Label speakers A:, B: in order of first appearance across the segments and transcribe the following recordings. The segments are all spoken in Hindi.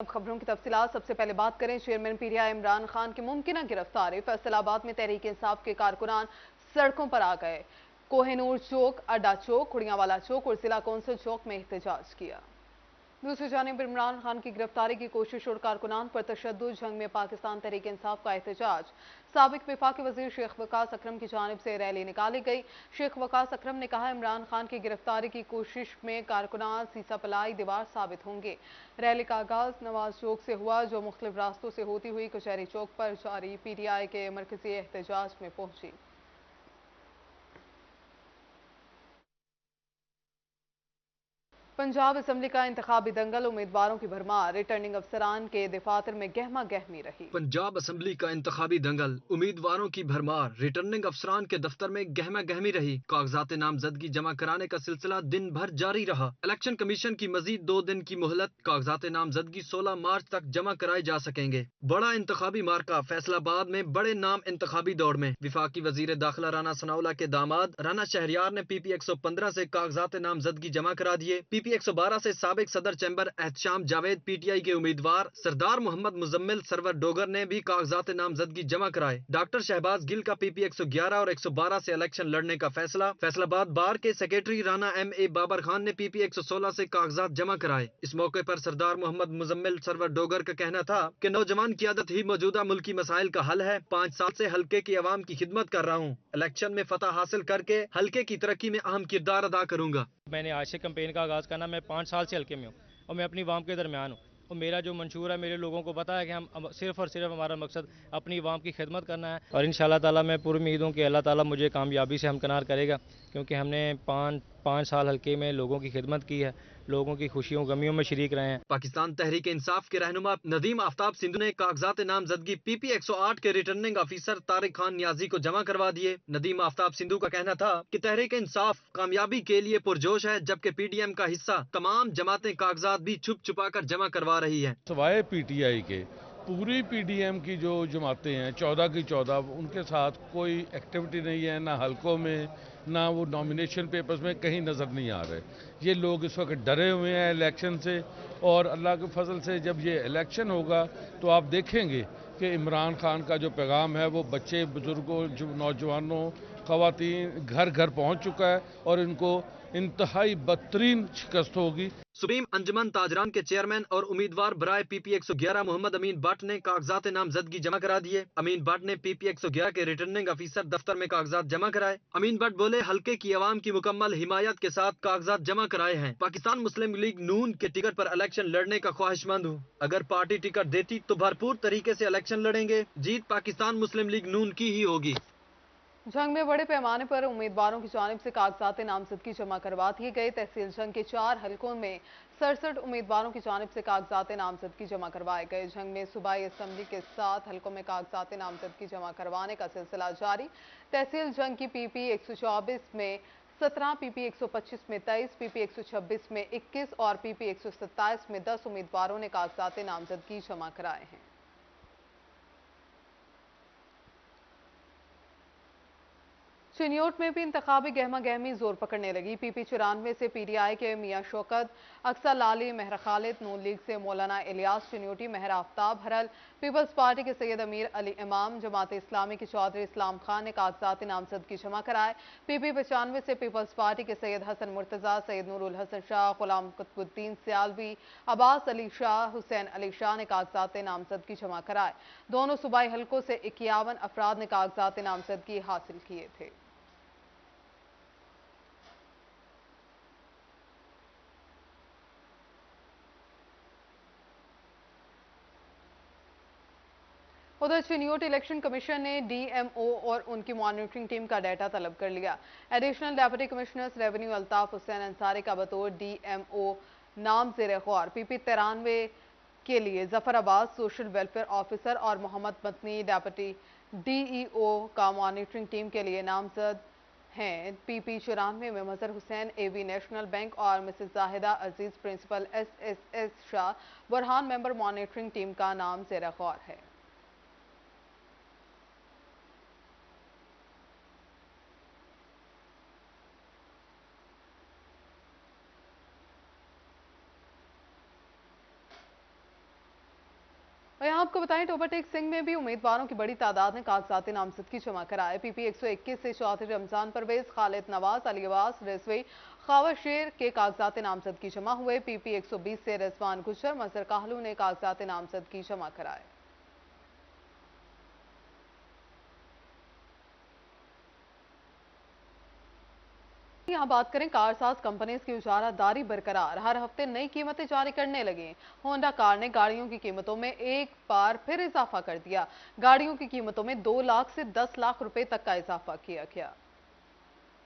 A: अब खबरों की तफसीलात। सबसे पहले बात करें चेयरमैन पीटीआई इमरान खान की मुमकिन गिरफ्तारी। फैसलाबाद में तहरीक इंसाफ के कारकुनान सड़कों पर आ गए। कोहिनूर चौक, अड्डा चौक, खुड़ियावाला चौक और जिला कौंसिल चौक में एहतजाज किया। दूसरी जानिब इमरान खान की गिरफ्तारी की कोशिश और कारकुनान पर तशद्दुद, जंग में पाकिस्तान तहरीक इंसाफ का एहतजाज। साबिक वफाकी वजीर शेख वकास अकरम की जानिब से रैली निकाली गई। शेख वकास अकरम ने कहा, इमरान खान की गिरफ्तारी की कोशिश में कारकुनान सीसा पलाई दीवार साबित होंगे। रैली का आगाज नवाज चौक से हुआ, जो मुख्तलिफ रास्तों से होती हुई कचहरी चौक पर जारी पीटीआई के मरकजी एहतजाज में पहुंची। पंजाब असम्बली का इंतखाबी दंगल, उम्मीदवारों की भरमार, रिटर्निंग अफसरान के दफातर में गहमा गहमी रही।
B: पंजाब असम्बली का इंतखाबी दंगल, उम्मीदवारों की भरमार, रिटर्निंग अफसरान के दफ्तर में गहमा गहमी रही। कागजात नामजदगी जमा कराने का सिलसिला दिन भर जारी रहा। इलेक्शन कमीशन की मजीद 2 दिन की मोहलत। कागजात नामजदगी 16 मार्च तक जमा कराए जा सकेंगे। बड़ा इंतखाबी मार्का फैसलाबाद में बड़े नाम इंतखाबी दौड़ में। विफाकी वजीर दाखिला राना सनाउल्लाह के दामाद राना शहरियार ने PP 115 से कागजात नामजदगी जमा करा दिए। PP 112 से साबिक सदर चैम्बर एहतशाम जावेद PTI के उम्मीदवार सरदार मोहम्मद मुजम्मिल सरवर डोगर ने भी कागजात नामजदगी जमा कराए। डॉक्टर शहबाज गिल का PP 111 और 112 से इलेक्शन लड़ने का फैसला। फैसलाबाद बार के सेक्रेटरी राना MA बाबर खान ने PP 116 से कागजात जमा कराए। इस मौके पर सरदार मोहम्मद मुजम्मिल सरवर डोगर का कहना था कि नौजवान क़यादत ही मौजूदा मुल्की मसाइल का हल है। 5 साल से हल्के की आवाम की खिदमत कर रहा हूँ। इलेक्शन में फतह हासिल करके हल्के की तरक्की में अहम किरदार अदा करूंगा।
C: मैंने आज से कैंपेन का आगाज़ करना। मैं 5 साल से हल्के में हूँ और मैं अपनी वाम के दरमियान हूँ और मेरा जो मंशूर है, मेरे लोगों को पता है कि हम सिर्फ़ और सिर्फ हमारा मकसद अपनी वाम की खिदमत करना है। और इंशाल्लाह ताला मैं पूरी उम्मीद हूँ कि अल्लाह ताला मुझे कामयाबी से हमकिनार करेगा, क्योंकि हमने पाँच साल हल्के में लोगों की खिदमत की है, लोगों की खुशियों गमियों में शरीक रहे हैं।
B: पाकिस्तान तहरीक इंसाफ के रहनुमा नदीम आफ्ताब सिंधु ने कागजात नामजदगी PP 108 के रिटर्निंग ऑफिसर तारिक खान नियाजी को जमा करवा दिए। नदीम आफ्ताब सिंधु का कहना था कि तहरीक इंसाफ कामयाबी के लिए पुरजोश है, जबकि PDM का हिस्सा तमाम जमातें कागजात भी छुप छुपा कर जमा करवा रही है।
D: सवाए PTI के पूरी PDM की जो जमातें हैं 14 की 14, उनके साथ कोई एक्टिविटी नहीं है, ना हलकों में, ना वो नॉमिनेशन पेपर्स में कहीं नज़र नहीं आ रहे। ये लोग इस वक्त डरे हुए हैं इलेक्शन से, और अल्लाह के फजल से जब ये इलेक्शन होगा तो आप देखेंगे कि इमरान खान का जो पैगाम है वो बच्चे, बुजुर्गों, नौजवानों, ख़वातीन घर घर पहुँच चुका है और इनको इंतहाई बदतरीन शिकस्त होगी।
B: सुप्रीम अंजुमन ताजरान के चेयरमैन और उम्मीदवार बराए PP 111 मोहम्मद अमीन भट्ट ने कागजात नामजदगी जमा करा दिए। अमीन भट्ट ने PP 111 के रिटर्निंग ऑफिसर दफ्तर में कागजात जमा कराए। अमीन भट्ट बोले, हल्के की आवाम की मुकम्मल हिमायत के साथ कागजात जमा कराए हैं। पाकिस्तान मुस्लिम लीग नून के टिकट पर इलेक्शन लड़ने का ख्वाहिशमंद हूँ। अगर पार्टी टिकट देती तो भरपूर तरीके से इलेक्शन लड़ेंगे। जीत पाकिस्तान मुस्लिम लीग नून की ही होगी।
A: जंग में बड़े पैमाने पर उम्मीदवारों की जानिब से कागजात नामजदगी जमा करवा दिए गए। तहसील जंग के 4 हलकों में 67 उम्मीदवारों की जानिब से कागजात नामजदगी जमा करवाए गए। जंग में सूबाई असम्बली के 7 हलकों में कागजात नामजदगी जमा करवाने का सिलसिला जारी। तहसील जंग की PP 124 में 17, PP 125 में 23, PP 126 में 21 और PP 127 में 10 उम्मीदवारों ने कागजात नामजदगी जमा कराए हैं। चिन्योट में भी इंतखाबी गहमा गहमी जोर पकड़ने लगी। PP 94 से PDI के मियां शौकत, अक्सर लाली, महर खालिद, नून लीग से मौलाना इलियास चिन्योटी, महर आफ्ताब हरल, पीपल्स पार्टी के सैयद अमीर अली इमाम, जमात इस्लामी के चौधरी इस्लाम खान ने कागजात नामजदगी जमा कराए। PP 95 से पीपल्स पार्टी के सैयद हसन मुर्तजा, सैयद नूरुल हसन शाह, गुलाम कुतुबुद्दीन सियालवी, अब्बास अली शाह, हुसैन अली शाह ने कागजात नामजदगी जमा कराए। दोनों सूबाई हलकों से 51 अफराद ने कागजात नामजदगी हासिल किए थे। उधर चिन्योट इलेक्शन कमीशन ने DMO और उनकी मॉनिटरिंग टीम का डाटा तलब कर लिया। Additional deputy commissioner revenue Altaf Hussain Ansari का बतौर DMO नाम ज़ेर गौर PP 93 के लिए Zafar Abbas social welfare officer और मोहम्मद मतनी डेप्यूटी DEO का मॉनिटरिंग टीम के लिए नामजद हैं। PP 94 में Mazhar Hussain AV national bank और Mrs Zahida Aziz principal SSS Shah Burhan member monitoring team का नाम ज़ेर गौर है। और यहाँ आपको बताएं टोबाटेक सिंह में भी उम्मीदवारों की बड़ी तादाद ने कागजात नामजदगी जमा कराए। पीपी 121 से चौधरी रमजान परवेज, खालिद नवाज, अली अब्बास रिजवी, खावर शेर के कागजात नामजदगी जमा हुए। पीपी 120 से रिजवान गुजर, मजहर काहलू ने कागजात नामजदगी जमा कराए। यहाँ बात करें कारसाज कंपनीज की उजारादारी बरकरार, हर हफ्ते नई कीमतें जारी करने लगी। होंडा कार ने गाड़ियों की कीमतों में एक बार फिर इजाफा कर दिया। गाड़ियों की कीमतों में 2 लाख से 10 लाख रुपए तक का इजाफा किया गया।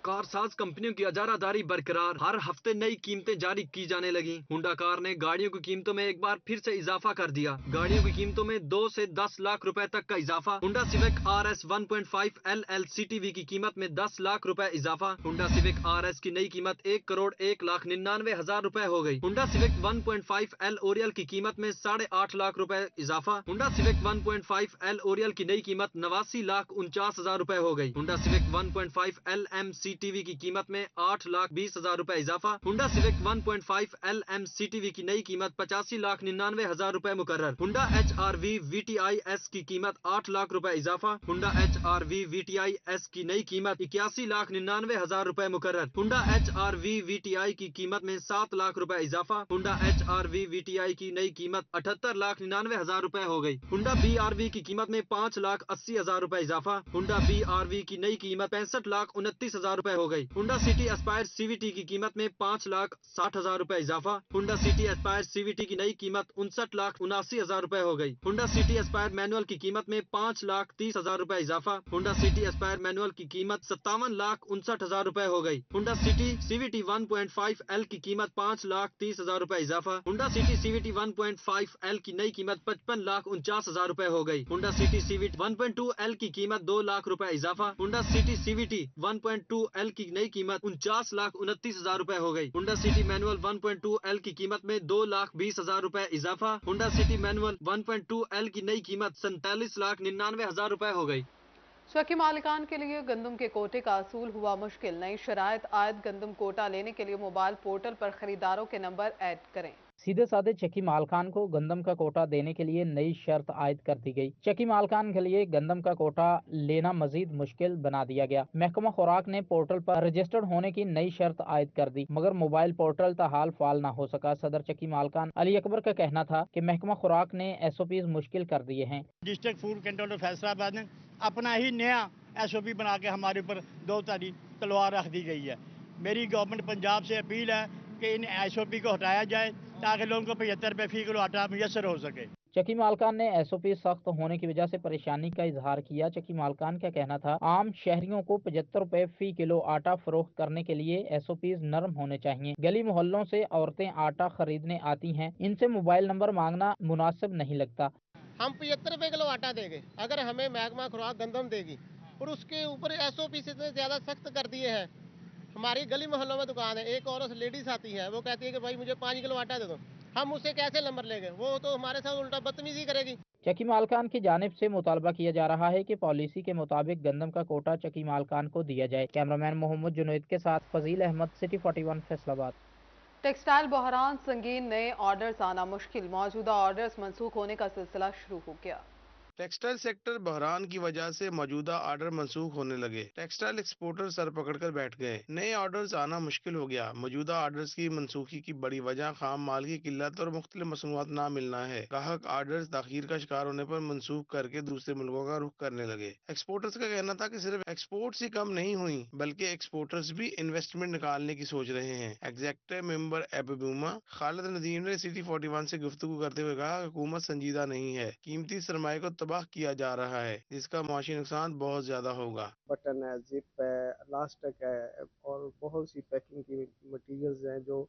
B: कारसाज कंपनियों की अजारादारी बरकरार, हर हफ्ते नई कीमतें जारी की जाने लगी। हुंडा कार ने गाड़ियों की कीमतों में एक बार फिर से इजाफा कर दिया। गाड़ियों की कीमतों में 2 से 10 लाख रुपए तक का इजाफा। हुंडा सिविक RS 1.5 LLCTV की कीमत में 10 लाख रुपए इजाफा। हुंडा सिविक RS की नई कीमत 1,01,99,000 रुपए हो गई। हुंडा सिविक 1.5 L ओरियल की कीमत में 8.5 लाख रुपए इजाफा। हुंडा सिविक 1.5 L ओरियल की नई कीमत 89,49,000 रुपए हो गई। हुंडा सिविक 1.5 LMCTV की कीमत में 8,20,000 रुपए इजाफा। हुंडा सिविक 1.5 LMCTV की नई कीमत 85,99,000 रुपए मुकर्रर। हुंडा HRV VTI S की कीमत 8 लाख रुपए इजाफा। हुंडा HRV VTI S की नई कीमत 81,99,000 रुपए मुकर्रर। हुंडा HRV VTI की कीमत में 7 लाख रुपए इजाफा। हुंडा HRV VTI की नई कीमत 78,99,000 रुपए हो गई। हुंडा BRV की कीमत में 5,80,000 रुपए इजाफा। हुंडा BRV की नई कीमत 65,29,000 रुपए हो गई। हुंडा सिटी एस्पायर CVT की कीमत में 5,60,000 रुपए इजाफा। हुंडा सिटी एस्पायर CVT की नई कीमत 59,79,000 रुपए हो गई। हुंडा सिटी एस्पायर मैनुअल की कीमत में 5,30,000 रुपए इजाफा। हुंडा सिटी एस्पायर मैनुअल की कीमत 57,59,000 रुपए हो गई। हुंडा सिटी CVT 1.5 L की कीमत 5,30,000 रुपए इजाफा। हुंडा सिटी CVT 1.5 L की नई कीमत 55,49,000 रुपए हो गई। हुंडा सिटी CVT 1.2 L की कीमत 2 लाख रुपए इजाफा। हुंडा सिटी CVT 1.2 L की नई कीमत 49,29,000 रुपए हो गई। हुंडा सिटी मैनुअल 1.2 L की कीमत में 2,20,000 रुपए इजाफा। हुंडा सिटी मैनुअल 1.2 L की नई कीमत 47,99,000 रुपए हो गई।
A: शकी मालिकान के लिए गंदम के कोटे का असूल हुआ मुश्किल। नई शराइत आयद गंदम कोटा लेने के लिए मोबाइल पोर्टल पर खरीदारों के नंबर ऐड करें।
E: सीधे साधे चक्की मालकान को गंदम का कोटा देने के लिए नई शर्त आयद कर दी गई। चक्की मालकान के लिए गंदम का कोटा लेना मजीद मुश्किल बना दिया गया। महकमा खुराक ने पोर्टल पर रजिस्टर्ड होने की नई शर्त आयद कर दी, मगर मोबाइल पोर्टल ताहाल फाल न हो सका। सदर चक्की मालकान अली अकबर का कहना था कि महकमा खुराक ने SOPs मुश्किल कर दिए हैं।
F: डिस्ट्रिक्ट फूड कंट्रोलर फैसलाबाद ने अपना ही नया SOP बना के हमारे ऊपर 2 तारीख तलवार रख दी गई है। मेरी गवर्नमेंट पंजाब से अपील है कि इन SOP को हटाया जाए ताकि लोगों को 75 रुपये फी किलो आटा मुयसर हो सके।
E: चक्की मालकान ने SOP सख्त होने की वजह से परेशानी का इजहार किया। चक्की मालकान का कहना था आम शहरियों को 75 रुपए फी किलो आटा फरोख्त करने के लिए SOPs नरम होने चाहिए। गली मोहल्लों से औरतें आटा खरीदने आती हैं, इनसे मोबाइल नंबर मांगना मुनासिब नहीं लगता।
G: हम 75 रुपए किलो आटा देंगे अगर हमें महकमा खुराक गंदम देगी, और उसके ऊपर SOP से ज्यादा सख्त कर दिए हैं। हमारी गली मोहल्लों में दुकान है, एक औरत लेडीज आती है, वो कहती है कि भाई मुझे 5 किलो आटा दे दो। हम उससे कैसे नंबर लेंगे? वो तो हमारे साथ उल्टा बदतमीजी करेगी।
E: चक्की मालकान की जानिब से मुतालबा किया जा रहा है कि पॉलिसी के मुताबिक गंदम का कोटा चक्की मालकान को दिया जाए। कैमरामैन मोहम्मद जुनैद के साथ फजील अहमद, सिटी 41 फैसलाबाद।
A: टेक्सटाइल बहरान संगीन, नए ऑर्डर्स आना मुश्किल। मौजूदा ऑर्डर्स मंसूख होने का सिलसिला शुरू हो गया।
H: टेक्सटाइल सेक्टर बहरान की वजह से मौजूदा ऑर्डर मंसूख होने लगे। टेक्सटाइल एक्सपोर्टर सर पकड़कर बैठ गए। नए ऑर्डर्स आना मुश्किल हो गया। मौजूदा ऑर्डर्स की मनसूखी की बड़ी वजह खाम माल की किल्लत और मुख्तलिफ मसनूआत ना मिलना है। ग्राहक ऑर्डर्स ताखीर का शिकार होने पर मंसूख करके दूसरे मुल्कों का रुख करने लगे। एक्सपोर्टर्स का कहना था कि सिर्फ एक्सपोर्ट्स ही कम नहीं हुई बल्कि एक्सपोर्टर्स भी इन्वेस्टमेंट निकालने की सोच रहे हैं। एग्जेक्टिव मेंबर एबूमा खालिद नदीम ने सिटी 41 से गुफ्तगू करते हुए कहा, हुकूमत संजीदा नहीं है। कीमती सरमाए को तबाह किया जा रहा है, जिसका माशी नुकसान बहुत ज्यादा होगा।
I: बटन है, जिप है, इलास्टिक है और बहुत सी पैकिंग की मटेरियल्स हैं जो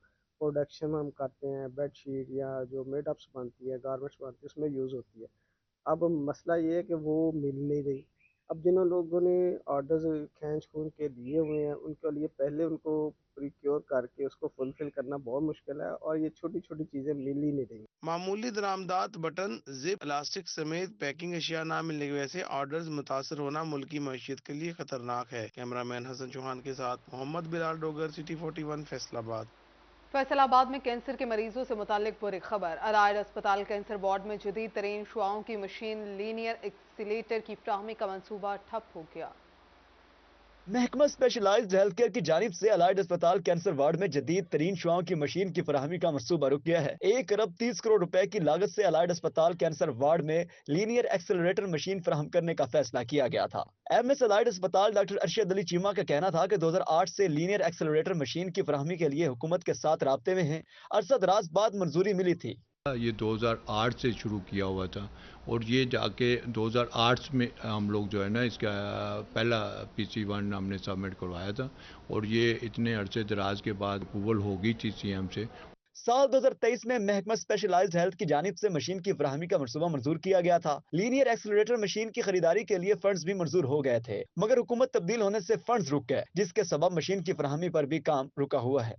I: प्रोडक्शन हम करते हैं, बेडशीट या जो मेडअप्स बनती है, गारमेंट्स बनती है, उसमें यूज़ होती है। अब मसला ये है कि वो मिल नहीं रही। अब जिन लोगों ने ऑर्डर्स खींच खूंच के दिए हुए हैं उनके लिए पहले उनको प्रिक्योर करके उसको फुलफिल करना बहुत मुश्किल है और ये छोटी छोटी चीज़ें मिल ही नहीं रही।
H: मामूली दरामदात बटन, जिप, इलास्टिक समेत पैकिंग अशिया ना मिलने की वजह से ऑर्डर्स मुतासर होना मुल्क की मईशत के लिए खतरनाक है। कैमरामैन हसन चौहान के साथ मोहम्मद बिलाल डोगर, सिटी 41 फैसलाबाद।
A: फैसलाबाद में कैंसर के मरीजों से मुतालिक बुरी खबर। अलाइड अस्पताल कैंसर वार्ड में जदीद तरीन शुआओं की मशीन लीनियर एक्सीलेटर की फ्राहमी का मंसूबा ठप हो गया।
J: महकमा स्पेशलाइज्ड हेल्थ केयर की जानिब से अलाइड अस्पताल कैंसर वार्ड में जदीद तरीन शुआओं की मशीन की फराहमी का मंसूबा रुक गया है। 1 अरब 30 करोड़ रुपए की लागत से अलाइड अस्पताल कैंसर वार्ड में लीनियर एक्सेलरेटर मशीन फराहम करने का फैसला किया गया था। एमएस अलाइड अस्पताल डॉक्टर अरशद अली चीमा का कहना था कि 2008 से लीनियर एक्सेलरेटर मशीन की फराहमी के लिए हुकूमत के साथ राब्ते में है। अरसद-दराज बाद मंजूरी मिली थी।
K: ये 2008 से शुरू किया हुआ था और ये जाके 2008 में हम लोग जो है ना इसका पहला PC1 हमने सबमिट करवाया था और ये इतने अरसे दराज के बाद अप्रूवल हो गई थी CM से।
J: साल 2023 में महकमा स्पेशलाइज्ड हेल्थ की जानिब से मशीन की फराहमी का मनसूबा मंजूर किया गया था। लीनियर एक्सेलरेटर मशीन की खरीदारी के लिए फंड्स भी मंजूर हो गए थे, मगर हुकूमत तब्दील होने से फंड्स रुक गए, जिसके सबब मशीन की फराहमी पर भी काम रुका हुआ है।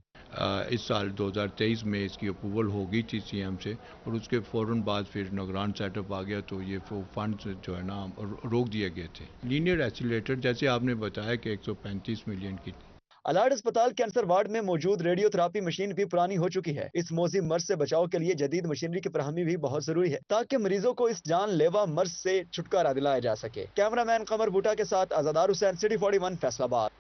K: इस साल 2023 में इसकी अप्रूवल हो गई थी CM से और उसके फौरन बाद फिर निगरान सेटअप आ गया तो ये फंड्स जो है ना रोक दिए गए थे। लीनियर एक्सीलेटर जैसे आपने बताया कि 135 मिलियन की।
J: अलाइड अस्पताल कैंसर वार्ड में मौजूद रेडियोथेरापी मशीन भी पुरानी हो चुकी है। इस मौजी मर्ज से बचाव के लिए जदीद मशीनरी की फराहमी भी बहुत जरूरी है ताकि मरीजों को इस जानलेवा मर्ज से छुटकारा दिलाया जा सके। कैमरामैन कमर बूटा के साथ आजादार हुसैन, सिटी 41 फैसलाबाद।